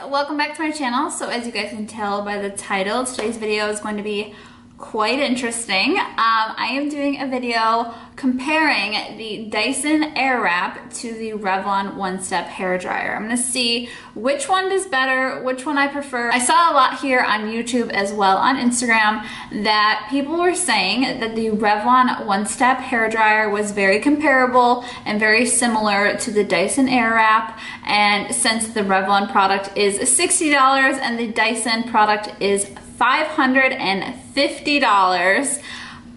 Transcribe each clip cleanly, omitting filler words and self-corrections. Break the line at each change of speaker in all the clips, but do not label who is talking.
welcome back to my channel. So as you guys can tell by the title, today's video is going to be quite interesting. I am doing a video comparing the Dyson Airwrap to the Revlon one-step hair dryer. I'm gonna see which one does better, which one I prefer. I saw a lot here on YouTube as well on Instagram that people were saying that the Revlon one-step hair dryer was very comparable and very similar to the Dyson Airwrap. And since the Revlon product is $60 and the Dyson product is $550,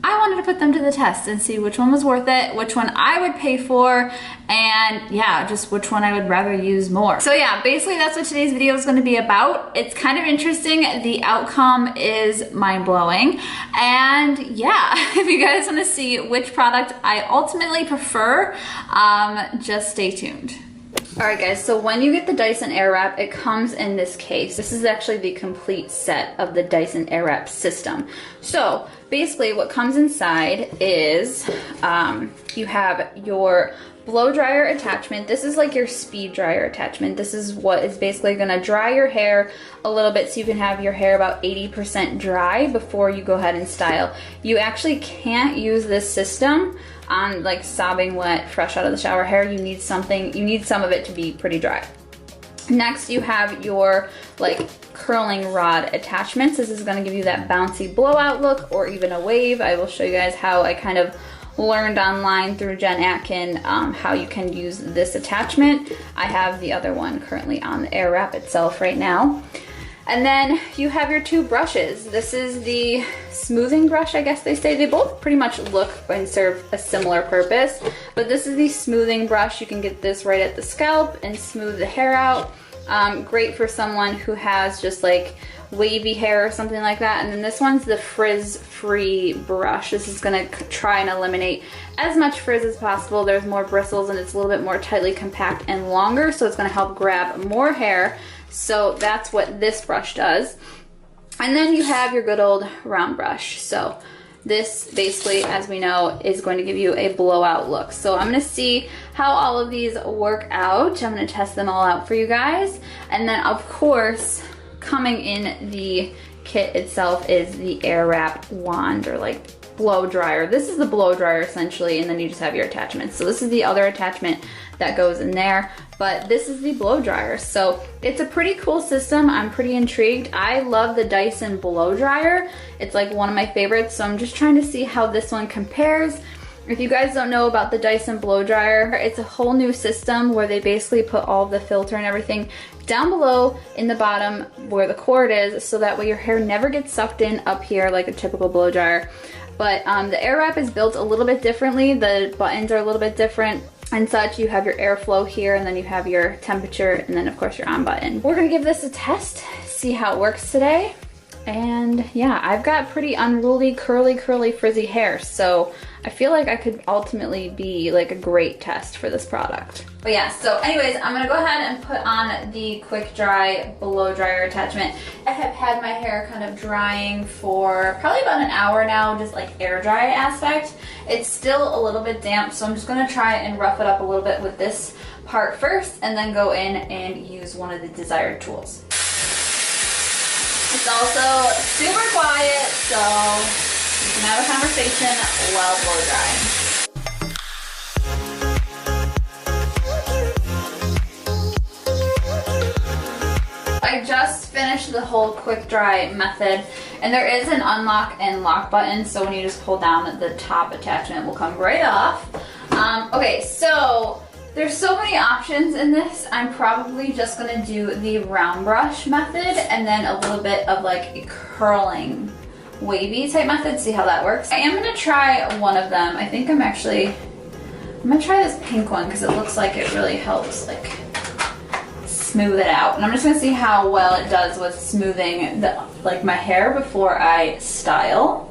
I wanted to put them to the test and see which one was worth it, which one I would pay for, and yeah, just which one I would rather use more. So yeah, basically that's what today's video is going to be about. It's kind of interesting. The outcome is mind-blowing. And yeah, if you guys want to see which product I ultimately prefer, just stay tuned. Alright guys, so when you get the Dyson Airwrap, it comes in this case. This is actually the complete set of the Dyson Airwrap system. So basically what comes inside is you have your blow dryer attachment. This is like your speed dryer attachment. This is what is basically going to dry your hair a little bit so you can have your hair about 80% dry before you go ahead and style. You actually can't use this system on like sobbing wet, fresh out of the shower hair. You need some of it to be pretty dry. Next, you have your like curling rod attachments. This is going to give you that bouncy blowout look or even a wave. I will show you guys how I kind of learned online through Jen Atkin how you can use this attachment. I have the other one currently on the Airwrap itself right now. And then you have your two brushes. This is the smoothing brush, I guess they say. They both pretty much look and serve a similar purpose, but this is the smoothing brush. You can get this right at the scalp and smooth the hair out. Great for someone who has just like wavy hair or something like that. And then this one's the frizz-free brush. This is gonna try and eliminate as much frizz as possible. There's more bristles and it's a little bit more tightly compact and longer, so it's gonna help grab more hair. So that's what this brush does. And then you have your good old round brush. So this basically, as we know, is going to give you a blowout look. So I'm gonna see how all of these work out. I'm gonna test them all out for you guys. And then of course, coming in the kit itself is the Airwrap wand or like blow dryer. This is the blow dryer essentially, and then you just have your attachments. So this is the other attachment that goes in there, but this is the blow dryer. So it's a pretty cool system. I'm pretty intrigued. I love the Dyson blow dryer. It's like one of my favorites, so I'm just trying to see how this one compares. If you guys don't know about the Dyson blow dryer, it's a whole new system where they basically put all the filter and everything down below in the bottom where the cord is, so that way your hair never gets sucked in up here like a typical blow dryer. But the Airwrap is built a little bit differently. The buttons are a little bit different and such. You have your airflow here, and then you have your temperature, and then of course your on button. We're gonna give this a test, see how it works today. And yeah, I've got pretty unruly, curly, frizzy hair, so I feel like I could ultimately be like a great test for this product. But yeah, so anyways, I'm gonna go ahead and put on the quick dry blow dryer attachment. I have had my hair kind of drying for probably about an hour now, just like air dry aspect. It's still a little bit damp, so I'm just gonna try and rough it up a little bit with this part first, and then go in and use one of the desired tools. It's also super quiet, so you can have a conversation while blow drying. I just finished the whole quick dry method, and there is an unlock and lock button, so when you just pull down, the top attachment will come right off. Okay, so there's so many options in this. I'm probably just gonna do the round brush method and then a little bit of like a curling wavy type method, see how that works. I am gonna try one of them. I think I'm gonna try this pink one because it looks like it really helps like smooth it out. And I'm just gonna see how well it does with smoothing like my hair before I style,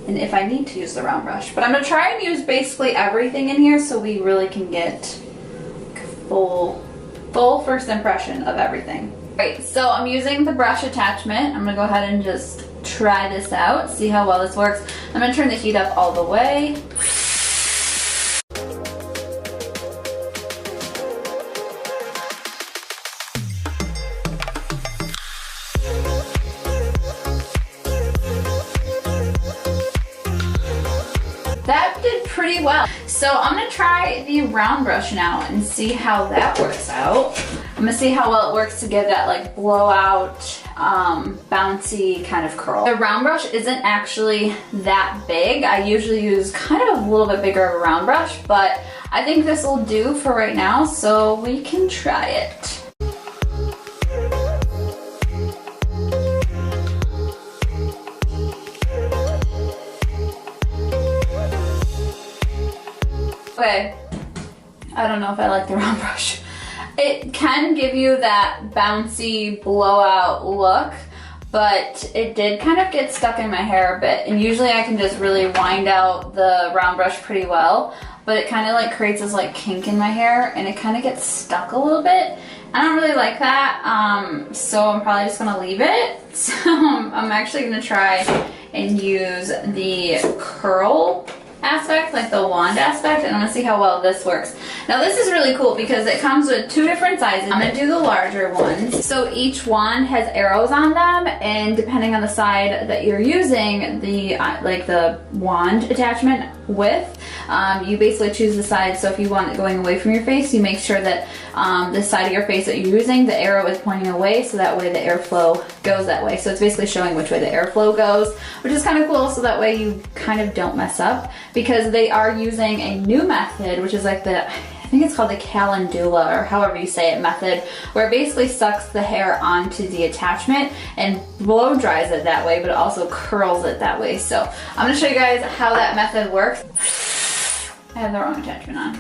and if I need to use the round brush. But I'm gonna try and use basically everything in here so we really can get full first impression of everything. Right, so I'm using the brush attachment. I'm gonna go ahead and just try this out, see how well this works. I'm gonna turn the heat up all the way. pretty well. So I'm gonna try the round brush now and see how that works out. I'm gonna see how well it works to give that like blowout, bouncy kind of curl. The round brush isn't actually that big. I usually use kind of a little bit bigger of a round brush, but I think this will do for right now, so we can try it. Okay, I don't know if I like the round brush. It can give you that bouncy blowout look, but it did kind of get stuck in my hair a bit, and usually I can just really wind out the round brush pretty well, but it kind of like creates this like kink in my hair and it kind of gets stuck a little bit. I don't really like that, so I'm probably just gonna leave it. So I'm actually gonna try and use the curl aspect, like the wand aspect, and I'm gonna see how well this works. Now this is really cool because it comes with two different sizes. I'm gonna do the larger ones. So each wand has arrows on them, and depending on the side that you're using the like the wand attachment with, you basically choose the side. So if you want it going away from your face, you make sure that the side of your face that you're using, the arrow is pointing away, so that way the airflow goes that way. So it's basically showing which way the airflow goes, which is kind of cool, so that way you kind of don't mess up, because they are using a new method, which is like the, I think it's called the calendula, or however you say it, method, where it basically sucks the hair onto the attachment and blow dries it that way, but it also curls it that way. So I'm gonna show you guys how that method works. I have the wrong attachment on.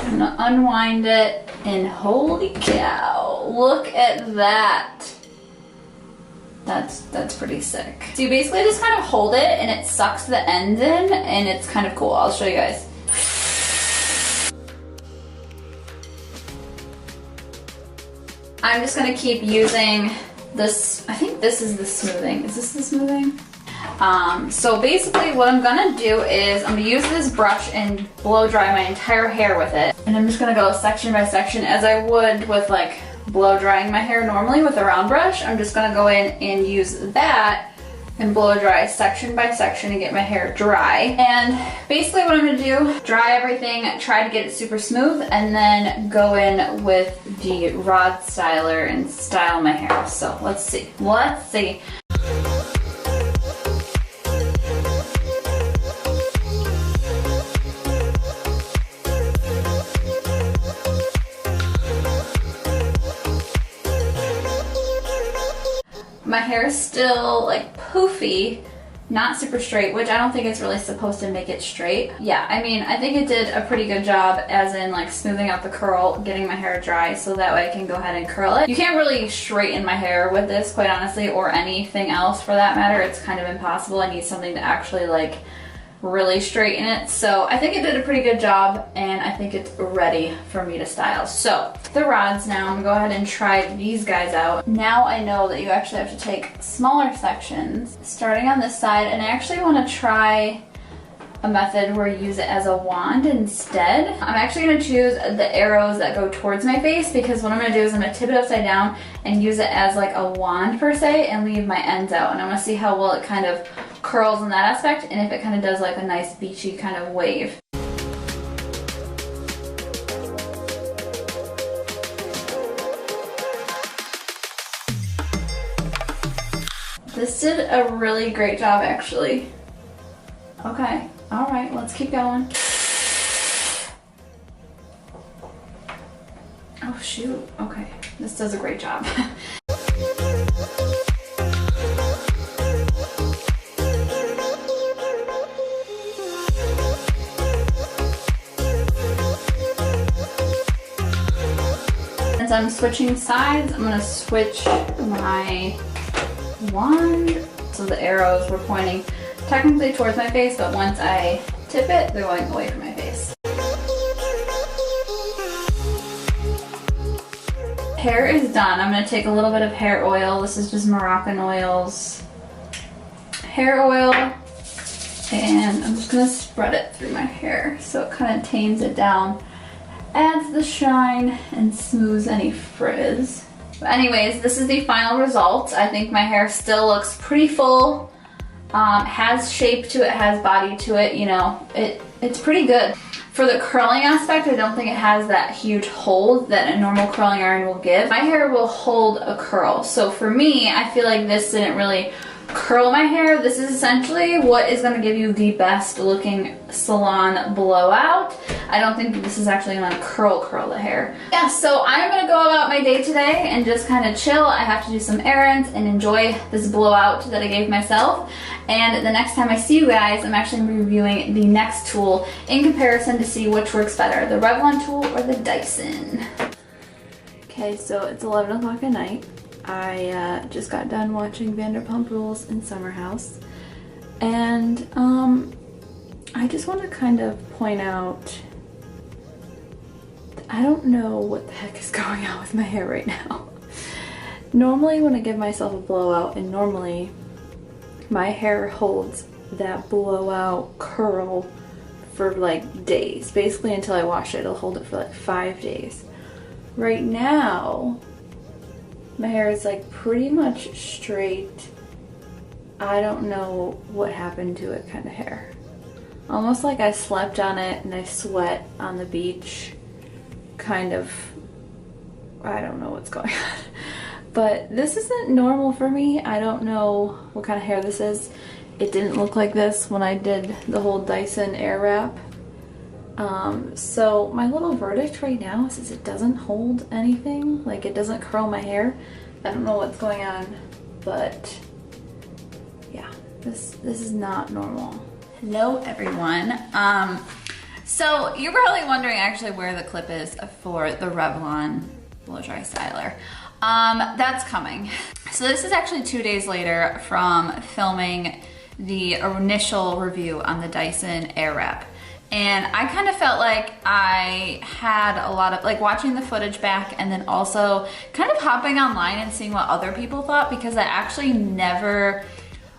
I'm gonna unwind it, and holy cow, look at that. That's pretty sick. So you basically just kind of hold it and it sucks the ends in, and it's kind of cool. I'll show you guys. I'm just gonna keep using this. I think this is the smoothing. Is this the smoothing? So basically what I'm gonna do is I'm gonna use this brush and blow dry my entire hair with it. And I'm just gonna go section by section as I would with like blow drying my hair normally with a round brush. I'm just gonna go in and use that and blow dry section by section and get my hair dry. And basically what I'm gonna do, dry everything, try to get it super smooth, and then go in with the rod styler and style my hair. So let's see. Let's see. My hair is still like poofy, not super straight, which I don't think it's really supposed to make it straight. Yeah, I mean, I think it did a pretty good job as in like smoothing out the curl, getting my hair dry so that way I can go ahead and curl it. You can't really straighten my hair with this, quite honestly, or anything else for that matter. It's kind of impossible. I need something to actually like really straighten it. So I think it did a pretty good job, and I think it's ready for me to style. So the rods now, I'm gonna go ahead and try these guys out. Now I know that you actually have to take smaller sections starting on this side, and I actually want to try a method where you use it as a wand instead. I'm actually going to choose the arrows that go towards my face, because what I'm going to do is I'm going to tip it upside down and use it as like a wand per se and leave my ends out, and I'm going to see how well it kind of curls in that aspect, and if it kind of does like a nice beachy kind of wave. This did a really great job actually. Okay, all right, let's keep going. Oh shoot, okay, this does a great job. Since I'm switching sides, I'm gonna switch my wand. So the arrows were pointing technically towards my face, but once I tip it, they're going away from my face. Hair is done. I'm gonna take a little bit of hair oil. This is just Moroccan Oil's hair oil, and I'm just gonna spread it through my hair so it kind of tames it down. adds the shine and smooths any frizz. But anyways, this is the final result. I think my hair still looks pretty full. Has shape to it, has body to it, you know, it's pretty good. For the curling aspect, I don't think it has that huge hold that a normal curling iron will give. My hair will hold a curl. So for me, I feel like this didn't really curl my hair. This is essentially what is gonna give you the best looking salon blowout. I don't think this is actually gonna curl the hair. Yeah, so I'm gonna go about my day today and just kind of chill. I have to do some errands and enjoy this blowout that I gave myself. And the next time I see you guys, I'm actually reviewing the next tool in comparison to see which works better, the Revlon tool or the Dyson. Okay, so it's 11 o'clock at night. I just got done watching Vanderpump Rules in Summer House, and I just want to kind of point out that I don't know what the heck is going on with my hair right now. Normally when I give myself a blowout, and normally my hair holds that blowout curl for like days, basically until I wash it. It'll hold it for like 5 days. Right now my hair is like pretty much straight. I don't know what happened to it kind of hair. Almost like I slept on it and I sweat on the beach. Kind of, I don't know what's going on. But this isn't normal for me. I don't know what kind of hair this is. It didn't look like this when I did the whole Dyson Airwrap. So my little verdict right now is it doesn't hold anything, like it doesn't curl my hair. I don't know what's going on, but yeah, this is not normal. Hello everyone. So you're probably wondering actually where the clip is for the Revlon blow dry styler. That's coming. So this is actually 2 days later from filming the initial review on the Dyson Airwrap. And I kind of felt like I had a lot of, like watching the footage back and then also kind of hopping online and seeing what other people thought, because I actually never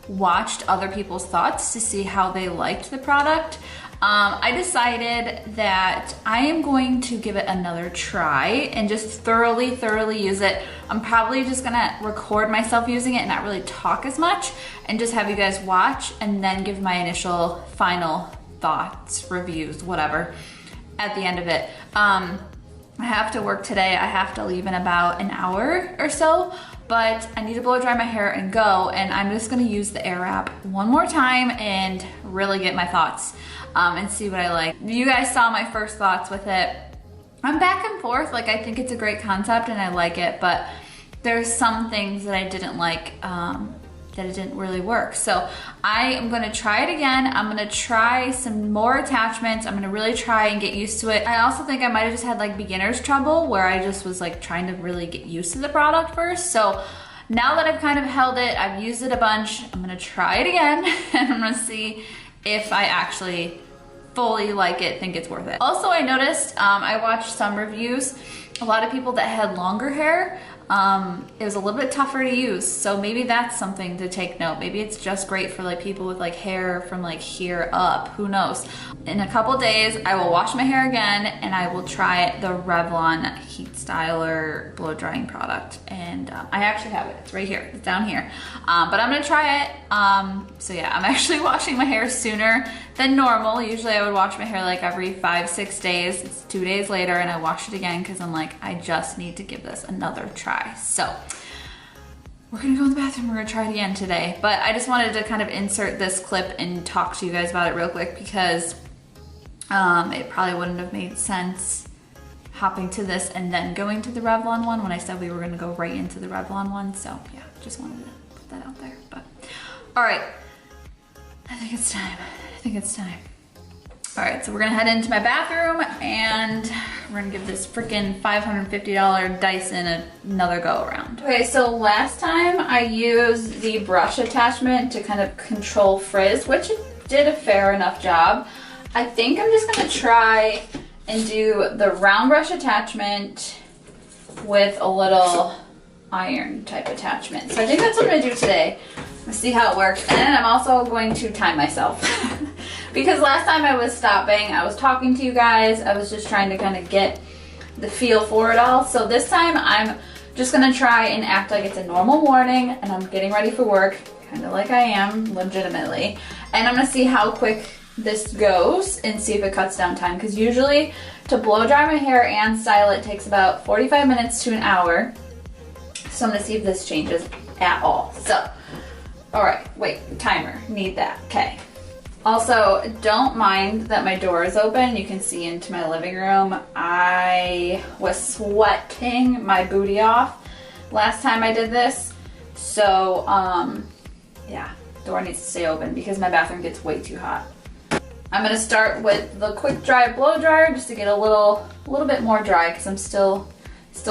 watched other people's thoughts to see how they liked the product. I decided that I am going to give it another try and just thoroughly use it. I'm probably just gonna record myself using it and not really talk as much and just have you guys watch and then give my initial final thoughts, reviews, whatever, at the end of it. I have to work today. I have to leave in about an hour or so, but I need to blow dry my hair and go, and I'm just gonna use the Airwrap one more time and really get my thoughts and see what I like. You guys saw my first thoughts with it. I'm back and forth. Like, I think it's a great concept and I like it, but there's some things that I didn't like, that it didn't really work. So I am gonna try it again. I'm gonna try some more attachments. I'm gonna really try and get used to it. I also think I might've just had like beginner's trouble where I just was like trying to really get used to the product first. So now that I've kind of held it, I've used it a bunch, I'm gonna try it again and I'm gonna see if I actually fully like it, think it's worth it. Also, I noticed, I watched some reviews, a lot of people that had longer hair, it was a little bit tougher to use, so maybe that's something to take note. Maybe it's just great for like people with like hair from like here up, who knows. In a couple days I will wash my hair again and I will try the Revlon heat styler blow drying product, and I actually have it, it's right here, it's down here, but I'm gonna try it. So yeah, I'm actually washing my hair sooner than normal. Usually I would wash my hair like every 5-6 days. It's 2 days later and I washed it again because I'm like, I just need to give this another try. So we're gonna go in the bathroom, we're gonna try it again today. But I just wanted to kind of insert this clip and talk to you guys about it real quick, because it probably wouldn't have made sense hopping to this and then going to the Revlon one when I said we were gonna go right into the Revlon one. So yeah, just wanted to put that out there. But all right, I think it's time. I think it's time. All right, so we're gonna head into my bathroom and we're gonna give this freaking $550 Dyson another go around. Okay, so last time I used the brush attachment to kind of control frizz, which it did a fair enough job. I think I'm just gonna try and do the round brush attachment with a little iron type attachment. So I think that's what I'm gonna do today. Let's see how it works. And then I'm also going to time myself. Because last time I was stopping, I was talking to you guys, I was just trying to kind of get the feel for it all. So this time I'm just gonna try and act like it's a normal morning and I'm getting ready for work, kind of like I am, legitimately. And I'm gonna see how quick this goes and see if it cuts down time, because usually to blow dry my hair and style it takes about 45 minutes to an hour. So I'm gonna see if this changes at all. So, all right, wait, timer, need that, okay. Also, don't mind that my door is open. You can see into my living room. I was sweating my booty off last time I did this. So, yeah, door needs to stay open because my bathroom gets way too hot. I'm gonna start with the quick dry blow dryer just to get a little bit more dry because I'm still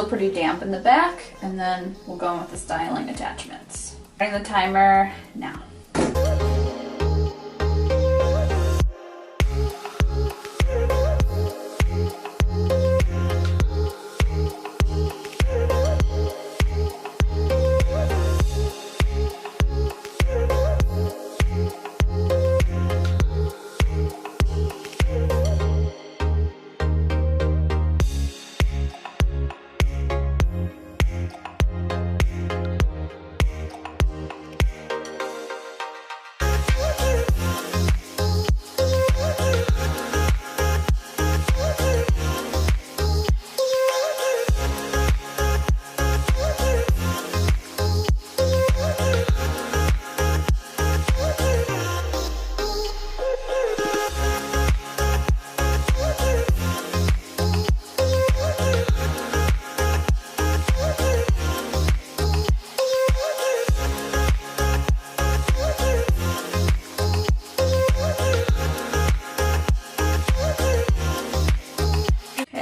pretty damp in the back, and then we'll go in with the styling attachments. Starting the timer now.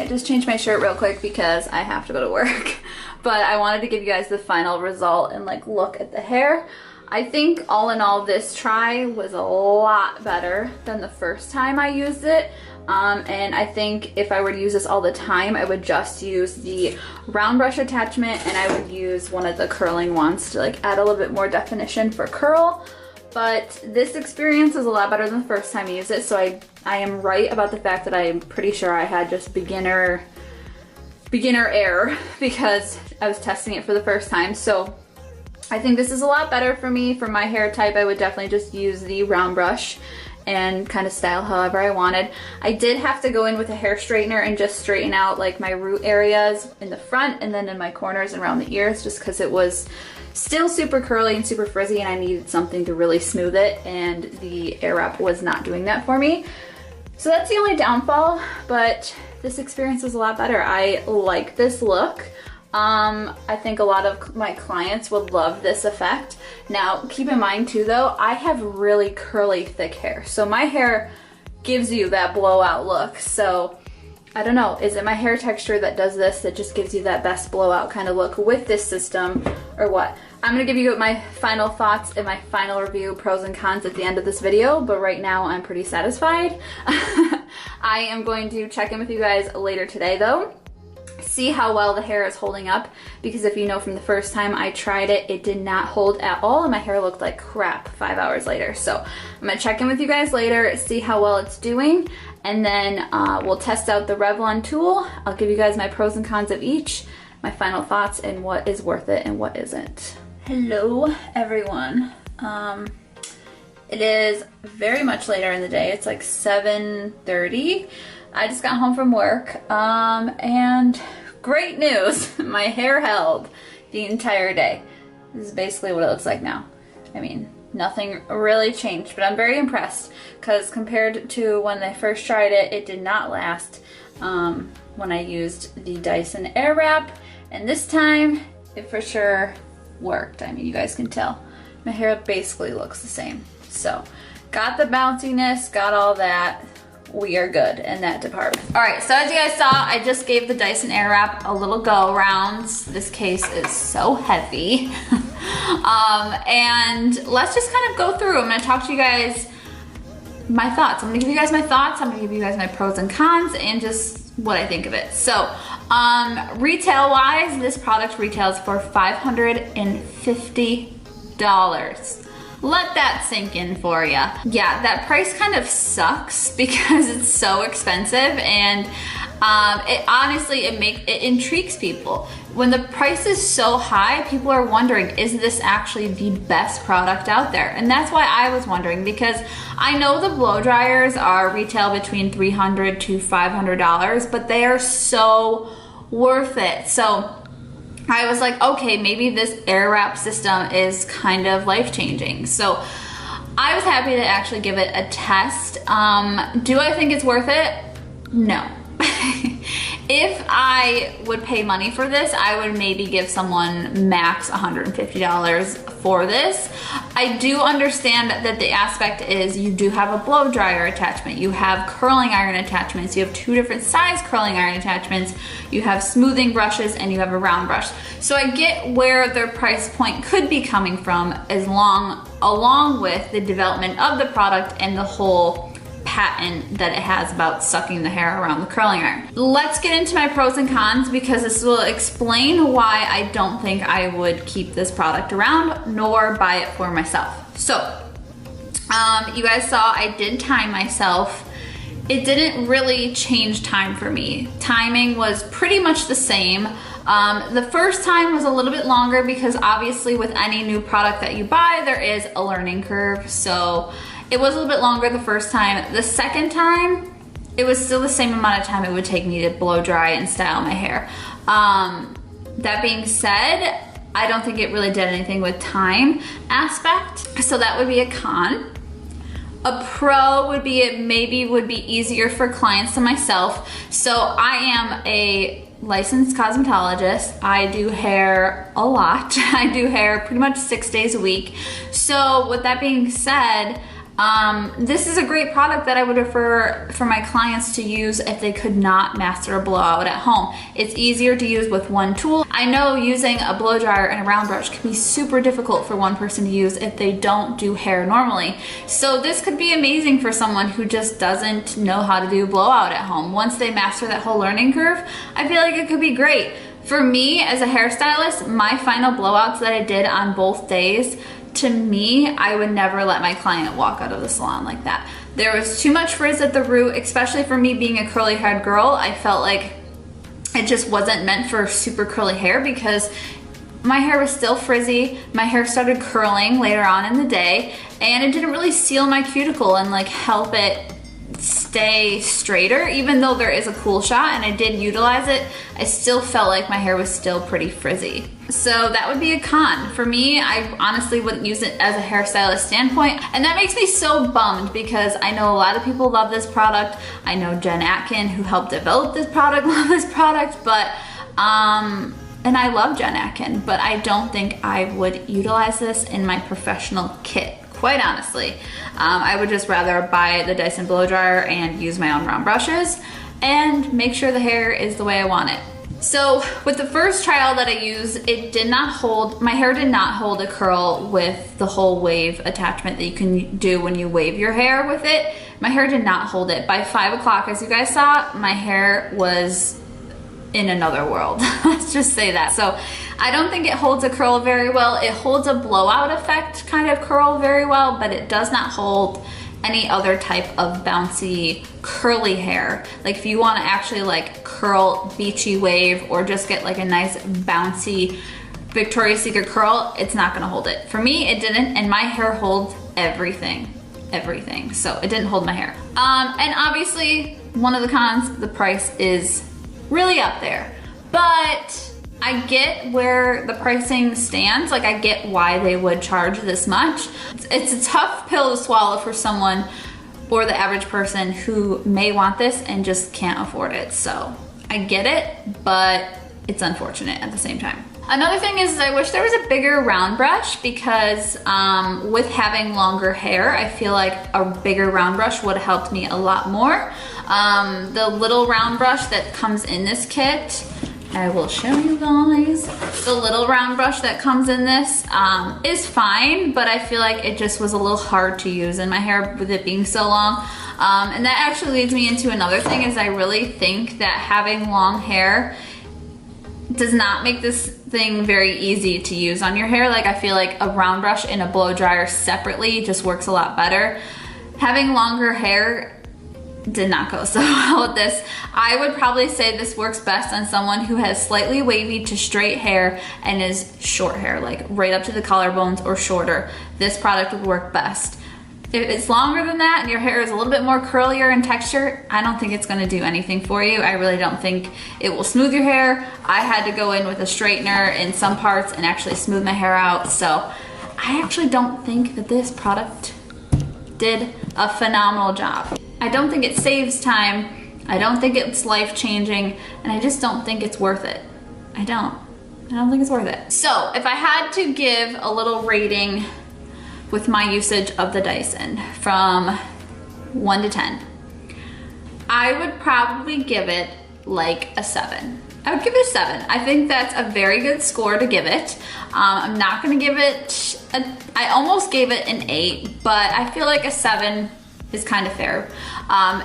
Just changed my shirt real quick because I have to go to work, but I wanted to give you guys the final result and like look at the hair. I think all in all this try was a lot better than the first time I used it, and I think if I were to use this all the time I would just use the round brush attachment and I would use one of the curling ones to like add a little bit more definition for curl. But this experience is a lot better than the first time I used it, so I am right about the fact that I am pretty sure I had just beginner error because I was testing it for the first time. So I think this is a lot better for me. For my hair type, I would definitely just use the round brush and kind of style however I wanted. I did have to go in with a hair straightener and just straighten out like my root areas in the front and then in my corners and around the ears, just because it was still super curly and super frizzy and I needed something to really smooth it, and the Airwrap was not doing that for me. So that's the only downfall, but this experience was a lot better. I like this look. I think a lot of my clients would love this effect. Now, keep in mind too though, I have really curly, thick hair. So my hair gives you that blowout look. So I don't know, is it my hair texture that does this, that just gives you that best blowout kind of look with this system, or what? I'm gonna give you my final thoughts and my final review, pros and cons at the end of this video, but right now I'm pretty satisfied. I am going to check in with you guys later today though, see how well the hair is holding up, because if you know from the first time I tried it, it did not hold at all and my hair looked like crap 5 hours later. So I'm gonna check in with you guys later, see how well it's doing, and then we'll test out the Revlon tool. I'll give you guys my pros and cons of each, my final thoughts, and what is worth it and what isn't. Hello everyone. It is very much later in the day. It's like 7:30. I just got home from work, and great news, my hair held the entire day. This is basically what it looks like now. I mean, nothing really changed, but I'm very impressed because compared to when I first tried it, it did not last when I used the Dyson Airwrap, and this time it for sure worked. I mean, you guys can tell my hair basically looks the same. So got the bounciness, got all that. We are good in that department. All right, so as you guys saw, I just gave the Dyson Airwrap a little go around. This case is so heavy. And let's just kind of go through. I'm gonna talk to you guys my thoughts. I'm gonna give you guys my thoughts. I'm gonna give you guys my pros and cons and just what I think of it. So retail wise, this product retails for $550. let that sink in for you. Yeah, that price kind of sucks because it's so expensive, and it honestly, it intrigues people. When the price is so high, people are wondering, is this actually the best product out there? And that's why I was wondering, because I know the blow dryers are retail between $300 to $500, but they are so worth it. So I was like, okay, maybe this Airwrap system is kind of life-changing. So I was happy to actually give it a test. Do I think it's worth it? No. If I would pay money for this, I would maybe give someone max $150 for this. I do understand that the aspect is you do have a blow dryer attachment, you have curling iron attachments, you have 2 different size curling iron attachments, you have smoothing brushes, and you have a round brush. So I get where their price point could be coming from, along with the development of the product and the whole patent that it has about sucking the hair around the curling iron. Let's get into my pros and cons, because this will explain why I don't think I would keep this product around nor buy it for myself. So you guys saw I did time myself. It didn't really change time for me. Timing was pretty much the same. The first time was a little bit longer because obviously with any new product that you buy, there is a learning curve. So it was a little bit longer the first time. The second time, it was still the same amount of time it would take me to blow dry and style my hair. That being said, I don't think it really did anything with time aspect. So that would be a con. A pro would be it maybe would be easier for clients than myself. So I am a licensed cosmetologist. I do hair a lot. I do hair pretty much 6 days a week. So with that being said, this is a great product that I would refer for my clients to use if they could not master a blowout at home. It's easier to use with one tool. I know using a blow dryer and a round brush can be super difficult for one person to use if they don't do hair normally. So this could be amazing for someone who just doesn't know how to do blowout at home. Once they master that whole learning curve, I feel like it could be great. For me as a hairstylist, my final blowouts that I did on both days, to me, I would never let my client walk out of the salon like that. There was too much frizz at the root, especially for me being a curly haired girl. I felt like it just wasn't meant for super curly hair because my hair was still frizzy. My hair started curling later on in the day, and it didn't really seal my cuticle and like help it stay straighter. Even though there is a cool shot and I did utilize it, I still felt like my hair was still pretty frizzy. So that would be a con. For me, I honestly wouldn't use it as a hairstylist standpoint, and that makes me so bummed because I know a lot of people love this product. I know Jen Atkin, who helped develop this product, love this product, but and I love Jen Atkin, but I don't think I would utilize this in my professional kit. Quite honestly, I would just rather buy the Dyson blow dryer and use my own round brushes and make sure the hair is the way I want it. So with the first trial that I used, my hair did not hold a curl with the whole wave attachment that you can do when you wave your hair with it. My hair did not hold it. By 5 o'clock, as you guys saw, my hair was in another world. Let's just say that. So I don't think it holds a curl very well. It holds a blowout effect kind of curl very well, but it does not hold any other type of bouncy curly hair. Like if you want to actually like curl beachy wave or just get like a nice bouncy Victoria's Secret curl, it's not gonna hold it. For me, it didn't, and my hair holds everything. So it didn't hold my hair. And obviously one of the cons, the price is really up there, but I get where the pricing stands. Like I get why they would charge this much. It's a tough pill to swallow for someone or the average person who may want this and just can't afford it. So I get it, but it's unfortunate at the same time. Another thing is I wish there was a bigger round brush because with having longer hair, I feel like a bigger round brush would have helped me a lot more. The little round brush that comes in this kit, I will show you guys. The little round brush that comes in this is fine, but I feel like it just was a little hard to use in my hair with it being so long. And that actually leads me into another thing is I really think that having long hair does not make this thing very easy to use on your hair. Like I feel like a round brush and a blow dryer separately just works a lot better. Having longer hair did not go so well with this. I would probably say this works best on someone who has slightly wavy to straight hair and is short hair, like right up to the collarbones or shorter. This product would work best. If it's longer than that and your hair is a little bit more curlier in texture, I don't think it's gonna do anything for you. I really don't think it will smooth your hair. I had to go in with a straightener in some parts and actually smooth my hair out. So I actually don't think that this product did a phenomenal job. I don't think it saves time. I don't think it's life-changing, and I just don't think it's worth it. I don't think it's worth it. So if I had to give a little rating with my usage of the Dyson from 1 to 10, I would probably give it like a 7. I would give it a 7. I think that's a very good score to give it. I'm not gonna give it, I almost gave it an 8, but I feel like a 7 is kind of fair.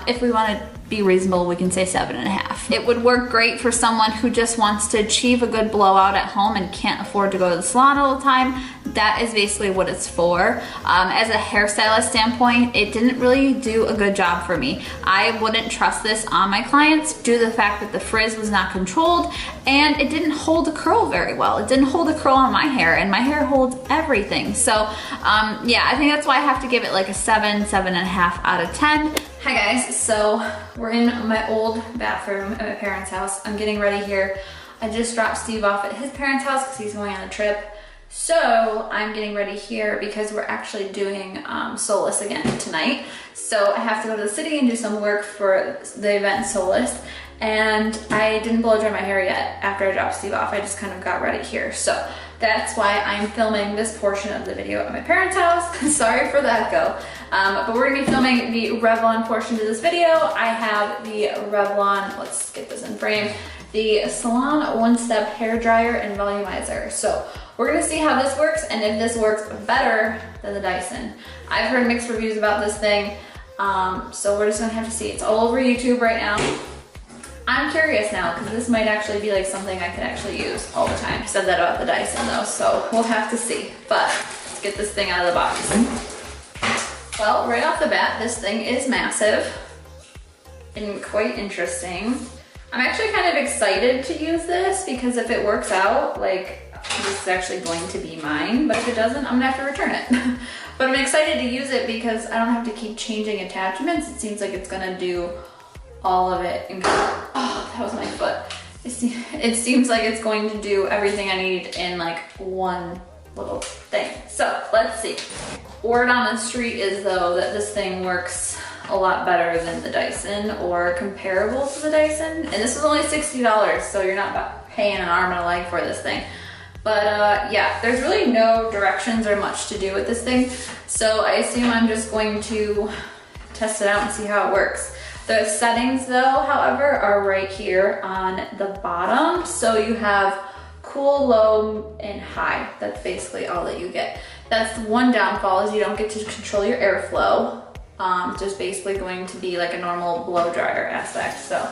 If we want to be reasonable, we can say 7.5. It would work great for someone who just wants to achieve a good blowout at home and can't afford to go to the salon all the time. That is basically what it's for. As a hairstylist standpoint, it didn't really do a good job for me. I wouldn't trust this on my clients due to the fact that the frizz was not controlled and it didn't hold the curl very well. It didn't hold the curl on my hair, and my hair holds everything. So yeah, I think that's why I have to give it like a 7, 7.5 out of 10. Hi guys, so we're in my old bathroom at my parents' house. I'm getting ready here. I just dropped Steve off at his parents' house because he's going on a trip. So I'm getting ready here because we're actually doing Solace again tonight. So I have to go to the city and do some work for the event Solace. And I didn't blow dry my hair yet after I dropped Steve off. I just kind of got ready here. So that's why I'm filming this portion of the video at my parents' house. Sorry for the echo. But we're gonna be filming the Revlon portion of this video. I have the Revlon, let's get this in frame, the Salon One-Step Hair Dryer and Volumizer. So we're gonna see how this works and if this works better than the Dyson. I've heard mixed reviews about this thing, so we're just gonna have to see. It's all over YouTube right now. I'm curious now because this might actually be like something I could actually use all the time. I said that about the Dyson though, so we'll have to see. But let's get this thing out of the box. Well, right off the bat, this thing is massive and quite interesting. I'm actually kind of excited to use this because if it works out, like this is actually going to be mine, but if it doesn't, I'm gonna have to return it. But I'm excited to use it because I don't have to keep changing attachments. It seems like it's gonna do all of it and oh, that was my foot. It seems like it's going to do everything I need in like one little thing. So let's see. Word on the street is though that this thing works a lot better than the Dyson or comparable to the Dyson. And this was only $60, so you're not paying an arm and a leg for this thing. But yeah, there's really no directions or much to do with this thing. So I assume I'm just going to test it out and see how it works. The settings though, however, are right here on the bottom. So you have cool, low, and high. That's basically all that you get. That's the one downfall is you don't get to control your airflow. It's just basically going to be like a normal blow dryer aspect. So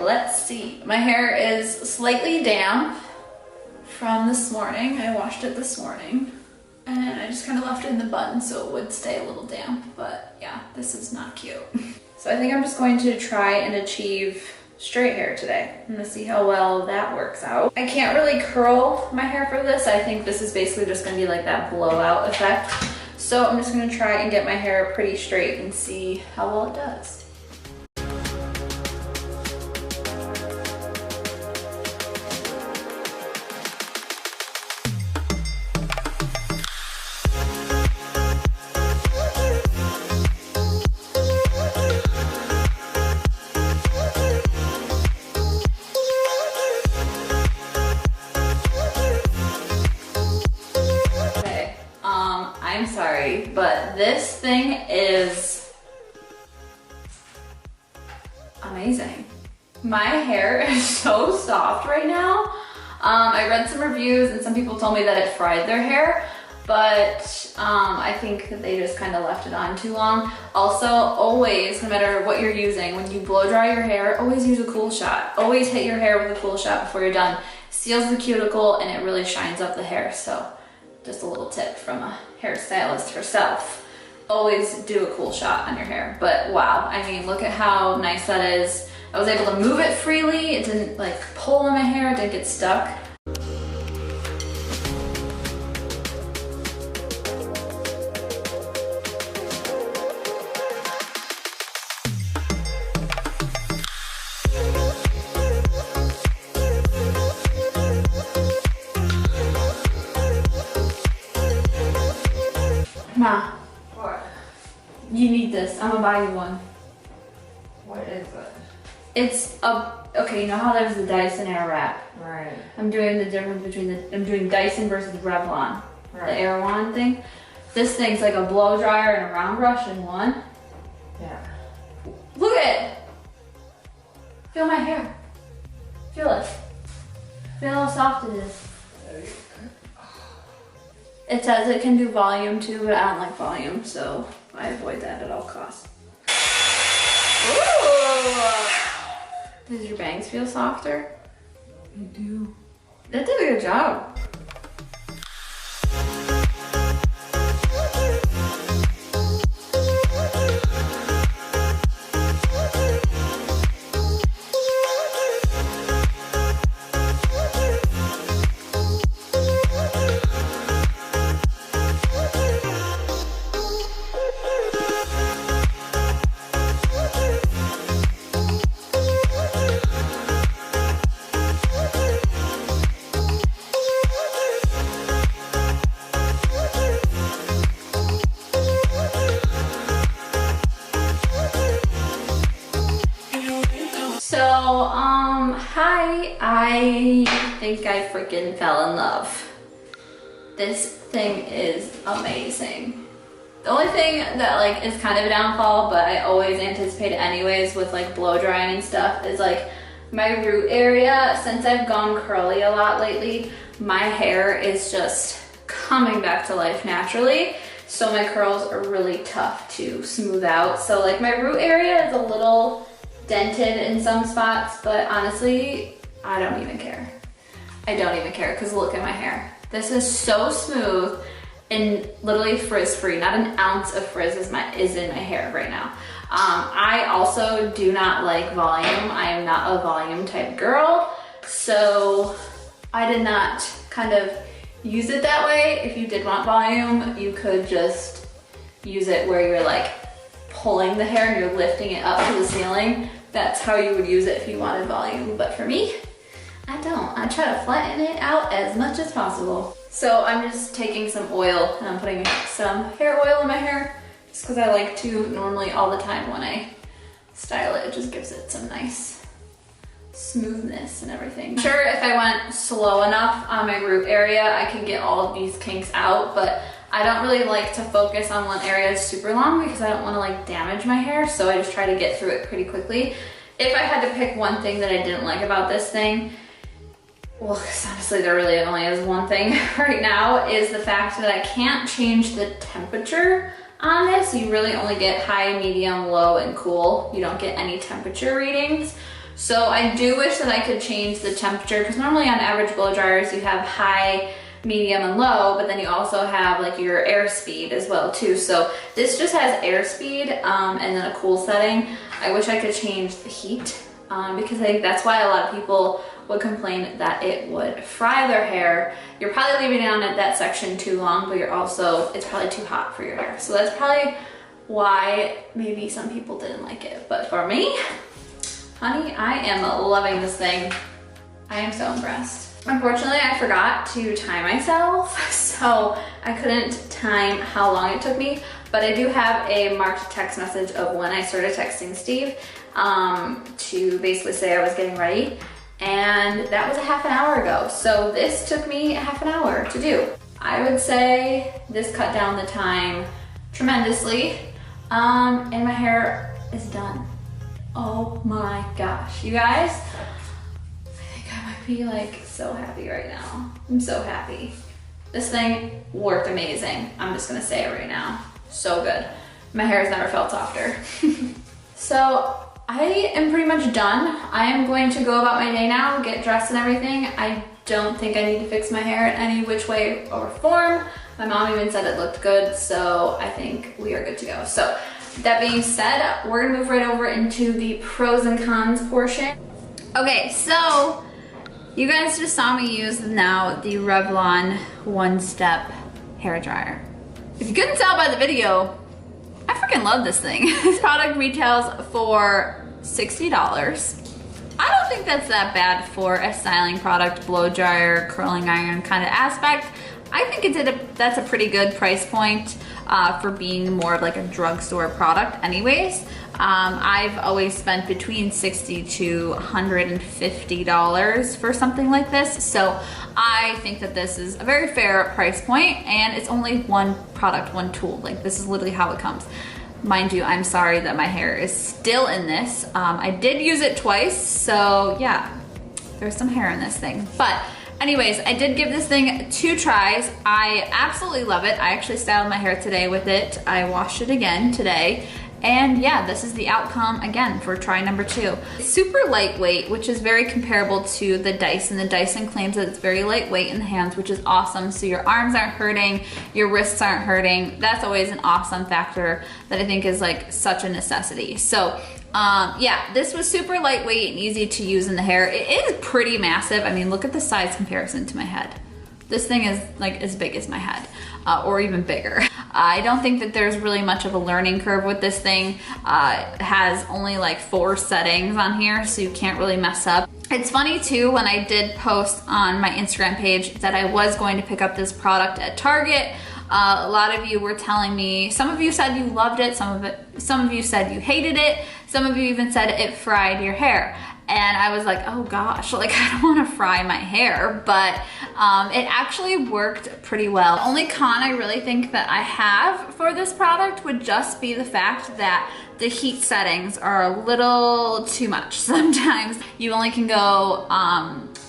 let's see. My hair is slightly damp from this morning. I washed it this morning. And I just kind of left it in the bun so it would stay a little damp. But yeah, this is not cute. So I think I'm just going to try and achieve straight hair today. I'm gonna see how well that works out. I can't really curl my hair for this. I think this is basically just gonna be like that blowout effect. So I'm just gonna try and get my hair pretty straight and see how well it does. I'm sorry, but this thing is amazing. My hair is so soft right now. I read some reviews and some people told me that it fried their hair, but I think that they just kind of left it on too long. Also, always, no matter what you're using, when you blow dry your hair, always use a cool shot. Always hit your hair with a cool shot before you're done. seals the cuticle, and it really shines up the hair. So just a little tip from a hairstylist herself. Always do a cool shot on your hair. But wow, I mean, look at how nice that is. I was able to move it freely. It didn't like pull in my hair, it didn't get stuck. Ma,
What?
you need this. I'm gonna buy you one.
What is it?
It's a, okay, you know how there's the Dyson Airwrap?
Right.
I'm doing the difference between I'm doing Dyson versus Revlon.
Right.
The Airwand thing. This thing's like a blow dryer and a round brush in one.
Yeah.
Look at it. Feel my hair. Feel it. Feel how soft it is. It says it can do volume too, but I don't like volume, so I avoid that at all costs. Ooh! Does your bangs feel softer?
You do.
That did a good job. So, hi, I think I freaking fell in love. This thing is amazing. The only thing that like is kind of a downfall, but I always anticipate it anyways with like blow drying and stuff, is like my root area. Since I've gone curly a lot lately, my hair is just coming back to life naturally. So my curls are really tough to smooth out. So like my root area is a little dented in some spots, but honestly, I don't even care. I don't even care because look at my hair. This is so smooth and literally frizz free. Not an ounce of frizz is in my hair right now. I also do not like volume. I am not a volume type girl, so I did not kind of use it that way. If you did want volume, you could just use it where you're like pulling the hair and you're lifting it up to the ceiling. That's how you would use it if you wanted volume. But for me, I don't. I try to flatten it out as much as possible. So I'm just taking some oil and I'm putting some hair oil in my hair just because I like to normally all the time when I style it. It just gives it some nice smoothness and everything. I'm sure if I went slow enough on my root area, I can get all of these kinks out, but I don't really like to focus on one area super long because I don't want to like damage my hair, so I just try to get through it pretty quickly. If I had to pick one thing that I didn't like about this thing, well, because honestly there really only is one thing right now, is the fact that I can't change the temperature on this. You really only get high, medium, low, and cool. You don't get any temperature readings. So I do wish that I could change the temperature, because normally on average blow dryers you have high, medium, and low, but then you also have like your airspeed as well too. So this just has airspeed and then a cool setting. I wish I could change the heat because I think that's why a lot of people would complain that it would fry their hair. You're probably leaving it on at that section too long, but it's probably too hot for your hair. So that's probably why maybe some people didn't like it. But for me, honey, I am loving this thing. I am so impressed. Unfortunately, I forgot to time myself, so I couldn't time how long it took me, but I do have a marked text message of when I started texting Steve to basically say I was getting ready, and that was a half an hour ago. So this took me a half an hour to do. I would say this cut down the time tremendously, and my hair is done. Oh my gosh, you guys. I might be like so happy right now. I'm so happy. This thing worked amazing. I'm just gonna say it right now. So good. My hair has never felt softer. So I am pretty much done. I am going to go about my day now, get dressed and everything. I don't think I need to fix my hair in any which way or form. My mom even said it looked good, so I think we are good to go. So that being said, we're gonna move right over into the pros and cons portion. Okay, so you guys just saw me use now the Revlon One-Step hair dryer. If you couldn't tell by the video, I freaking love this thing. This product retails for $60. I don't think that's that bad for a styling product, blow dryer, curling iron kind of aspect. I think that's a pretty good price point for being more of like a drugstore product anyways. I've always spent between $60 to $150 for something like this. So I think that this is a very fair price point, and it's only one product, one tool. Like, this is literally how it comes. Mind you, I'm sorry that my hair is still in this. I did use it twice, so yeah, there's some hair in this thing. But anyways, I did give this thing 2 tries. I absolutely love it. I actually styled my hair today with it. I washed it again today. And yeah, this is the outcome again for try number 2. It's super lightweight, which is very comparable to the Dyson. The Dyson claims that it's very lightweight in the hands, which is awesome. So your arms aren't hurting, your wrists aren't hurting. That's always an awesome factor that I think is like such a necessity. So yeah, this was super lightweight and easy to use in the hair. It is pretty massive. I mean, look at the size comparison to my head. This thing is like as big as my head, or even bigger. I don't think that there's really much of a learning curve with this thing. It has only like 4 settings on here, so you can't really mess up. It's funny too, when I did post on my Instagram page that I was going to pick up this product at Target, a lot of you were telling me, some of you said you loved it, some of you said you hated it, some of you even said it fried your hair. And I was like, oh gosh, like I don't want to fry my hair, but it actually worked pretty well. The only con I really think that I have for this product would just be the fact that the heat settings are a little too much. Sometimes you only can go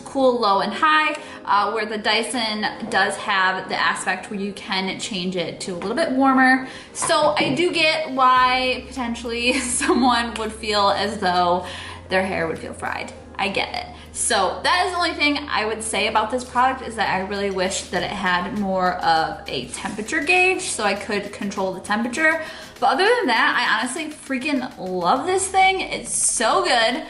cool, low, and high, where the Dyson does have the aspect where you can change it to a little bit warmer. So I do get why potentially someone would feel as though their hair would feel fried. I get it. So that is the only thing I would say about this product, is that I really wish that it had more of a temperature gauge so I could control the temperature. But other than that, I honestly freaking love this thing. It's so good.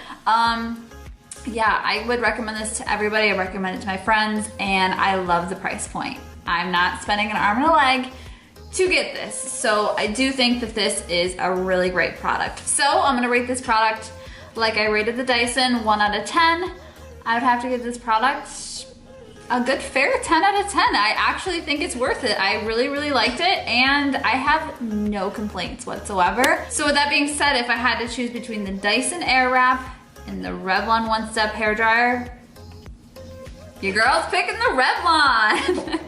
Yeah, I would recommend this to everybody. I recommend it to my friends, and I love the price point. I'm not spending an arm and a leg to get this. So I do think that this is a really great product. So I'm gonna rate this product like I rated the Dyson, 1 out of 10. I would have to give this product a good fair 10 out of 10. I actually think it's worth it. I really, really liked it, and I have no complaints whatsoever. So with that being said, if I had to choose between the Dyson Airwrap and the Revlon One-Step hairdryer, your girl's picking the Revlon.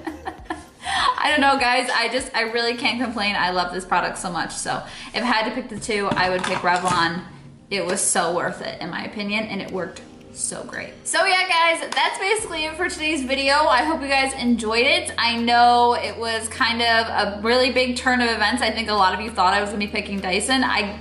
I don't know, guys. I really can't complain. I love this product so much. So if I had to pick the 2, I would pick Revlon. It was so worth it, in my opinion, and it worked so great. So yeah, guys, that's basically it for today's video. I hope you guys enjoyed it. I know it was kind of a really big turn of events. I think a lot of you thought I was gonna be picking Dyson. I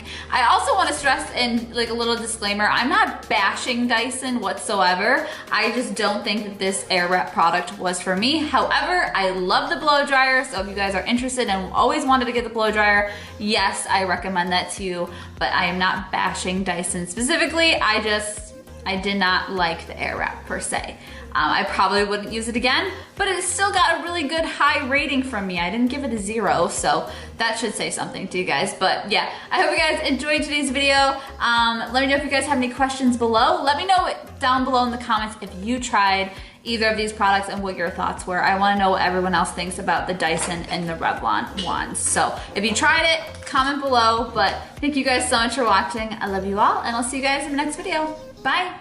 also want to stress, in like a little disclaimer, I'm not bashing Dyson whatsoever. I just don't think that this Airwrap product was for me. However, I love the blow dryer, so if you guys are interested and always wanted to get the blow dryer, yes, I recommend that to you, but I am not bashing Dyson specifically. I did not like the Airwrap per se. I probably wouldn't use it again, but it still got a really good high rating from me. I didn't give it a 0, so that should say something to you guys. But yeah, I hope you guys enjoyed today's video. Let me know if you guys have any questions below. Let me know down below in the comments if you tried either of these products and what your thoughts were. I wanna know what everyone else thinks about the Dyson and the Revlon ones. So if you tried it, comment below. But thank you guys so much for watching. I love you all, and I'll see you guys in the next video. Bye.